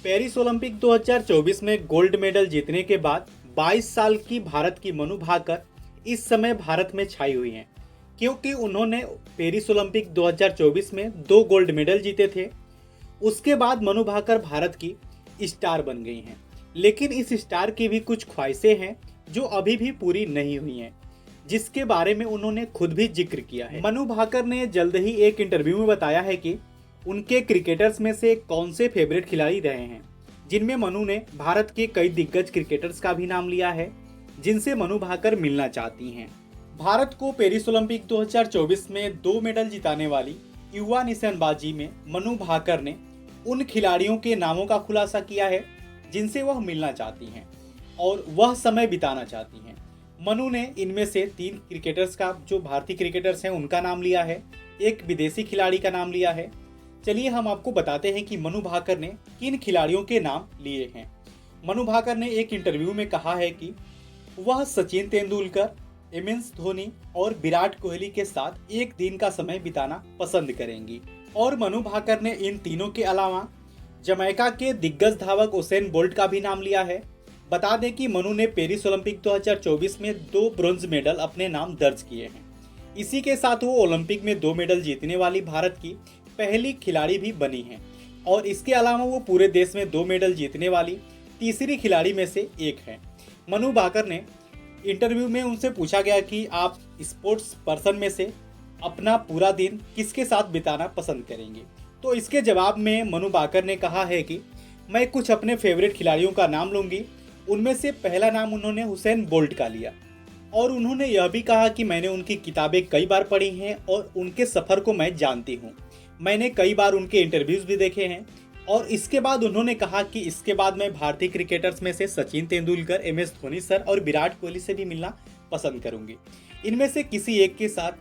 Paris Olympic 2024 में gold medal जीतने के बाद 22 साल की भारत की मनु भाकर इस समय भारत में छाई हुई हैं, क्योंकि उन्होंने पेरिस ओलंपिक 2024 में 2 गोल्ड मेडल जीते थे। उसके बाद मनु भाकर भारत की स्टार बन गई हैं, लेकिन इस स्टार की भी कुछ ख्वाहिशें हैं जो अभी भी पूरी नहीं हुई हैं, जिसके बारे में उन्होंने खुद भी जिक्र किया है। मनु भाकर ने जल्द ही एक इंटरव्यू में बताया है कि उनके क्रिकेटर्स में से कौन से फेवरेट खिलाड़ी रहे हैं, जिनमें मनु ने भारत के कई दिग्गज क्रिकेटर्स का भी नाम लिया है, जिनसे मनु भाकर मिलना चाहती हैं। भारत को पेरिस ओलंपिक 2024 में 2 मेडल जिताने वाली युवा निशानेबाजी में मनु भाकर ने उन खिलाड़ियों के नामों का खुलासा किया है जिनसे वह मिलना चाहती हैं और वह समय बिताना चाहती हैं। मनु ने इनमें से 3 क्रिकेटर्स का, जो भारतीय क्रिकेटर्स हैं, उनका नाम लिया है, एक विदेशी खिलाड़ी का नाम लिया है। चलिए हम आपको बताते हैं कि मनु भाकर ने किन खिलाड़ियों के नाम लिए हैं। मनु भाकर ने एक इंटरव्यू में कहा है कि वह सचिन तेंदुलकर, एमएस धोनी और विराट कोहली के साथ एक दिन का समय बिताना पसंद करेंगी। और मनु भाकर ने इन तीनों के अलावा जमैका के दिग्गज धावक उसेन बोल्ट का भी नाम लिया है। बता दें कि मनु ने पेरिस ओलंपिक 2024 में 2 ब्रोंज मेडल अपने नाम दर्ज किए हैं। इसी के साथ वो ओलंपिक में 2 मेडल जीतने वाली भारत की पहली खिलाड़ी भी बनी हैं और इसके अलावा वो पूरे देश में 2 मेडल जीतने वाली तीसरी खिलाड़ी में से एक हैं। मनु भाकर ने इंटरव्यू में उनसे पूछा गया कि आप स्पोर्ट्स पर्सन में से अपना पूरा दिन किसके साथ बिताना पसंद करेंगे, तो इसके जवाब में मनु भाकर ने कहा है कि मैं कुछ अपने फेवरेट खिलाड़ियों का नाम लूँगी। उनमें से पहला नाम उन्होंने उसेन बोल्ट का लिया और उन्होंने यह भी कहा कि मैंने उनकी किताबें कई बार पढ़ी हैं और उनके सफ़र को मैं जानती हूँ। मैंने कई बार उनके इंटरव्यूज़ भी देखे हैं। और इसके बाद उन्होंने कहा कि इसके बाद मैं भारतीय क्रिकेटर्स में से सचिन तेंदुलकर, एमएस धोनी सर और विराट कोहली से भी मिलना पसंद करूंगी। इनमें से किसी एक के साथ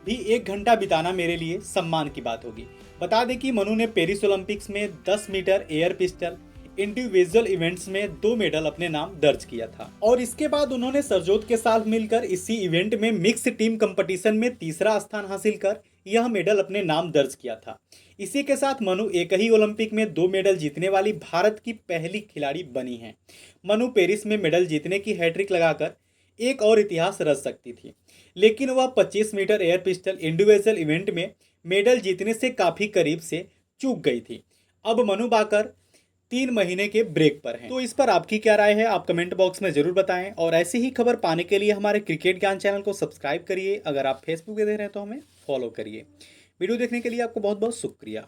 भी 1 घंटा बिताना मेरे लिए सम्मान की बात होगी। बता दें कि मनु ने पेरिस ओलंपिक्स में 10 metre air pistol individual events में 2 मेडल अपने नाम दर्ज किया था और इसके बाद उन्होंने सरजोत के साथ मिलकर इसी इवेंट में मिक्स टीम कंपटीशन में तीसरा स्थान हासिल कर यह मेडल अपने नाम दर्ज किया था। इसी के साथ मनु एक ही ओलंपिक में 2 मेडल जीतने वाली भारत की पहली खिलाड़ी बनी हैं। मनु पेरिस में मेडल जीतने की हैट्रिक लगाकर एक और इतिहास रच सकती थी, लेकिन वह 25 metre air pistol individual event में मेडल जीतने से काफ़ी करीब से चूक गई थी। अब मनु भाकर 3 महीने के ब्रेक पर हैं। तो इस पर आपकी क्या राय है, आप कमेंट बॉक्स में जरूर बताएं और ऐसी ही खबर पाने के लिए हमारे क्रिकेट ज्ञान चैनल को सब्सक्राइब करिए। अगर आप फेसबुक पे देख रहे हैं तो हमें फॉलो करिए। वीडियो देखने के लिए आपको बहुत बहुत शुक्रिया।